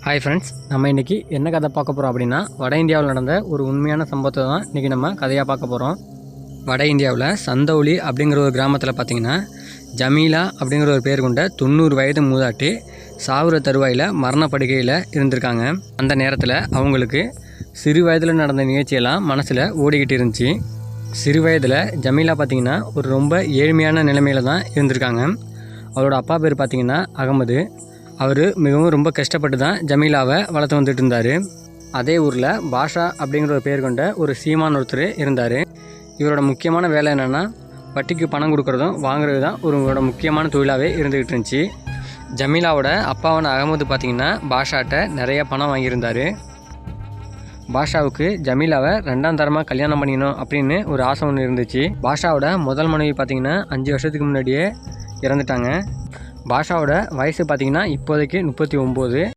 Hi friends, நம்ம இன்றைக்கி என்ன கதை பார்க்க போகிறோம் அப்படின்னா, வட இந்தியாவில் நடந்த ஒரு உண்மையான சம்பவத்தை தான் இன்றைக்கி நம்ம கதையாக பார்க்க போகிறோம். வட இந்தியாவில் சந்தௌலி அப்படிங்கிற ஒரு கிராமத்தில் பார்த்திங்கன்னா, ஜமீலா அப்படிங்கிற ஒரு பேர் கொண்ட 90 வயது மூதாட்டி சாவுற தருவாயில் மரணப்படுகையில் இருந்திருக்காங்க. அந்த நேரத்தில் அவங்களுக்கு சிறு வயதில் நடந்த நிகழ்ச்சியெல்லாம் மனசில் ஓடிக்கிட்டு இருந்துச்சு. சிறு வயதில் ஜமீலா பார்த்திங்கன்னா ஒரு ரொம்ப ஏழ்மையான நிலைமையில் தான் இருந்திருக்காங்க. அவரோட அப்பா பேர் பார்த்திங்கன்னா அகமது. அவர் மிகவும் ரொம்ப கஷ்டப்பட்டு தான் ஜமீலாவை வளர்த்து வந்துட்டு இருந்தார். அதே ஊரில் பாஷா அப்படிங்கிற ஒரு பேர் கொண்ட ஒரு சீமான் ஒருத்தர் இருந்தார். இவரோட முக்கியமான வேலை என்னென்னா, வட்டிக்கு பணம் கொடுக்குறதும் வாங்குறது தான் இவரோட முக்கியமான தொழிலாகவே இருந்துக்கிட்டு இருந்துச்சு. ஜமீலாவோட அப்பாவான அகமது பார்த்திங்கன்னா பாஷாட்ட நிறைய பணம் வாங்கியிருந்தார். பாஷாவுக்கு ஜமீலாவை 2ஆம் தரமாக கல்யாணம் பண்ணிக்கணும் அப்படின்னு ஒரு ஆசை ஒன்று இருந்துச்சு. பாஷாவோட முதல் மனைவி பார்த்திங்கன்னா 5 வருஷத்துக்கு முன்னாடியே இறந்துட்டாங்க. பாஷாவோட வயசு பார்த்திங்கன்னா இப்போதைக்கு 39.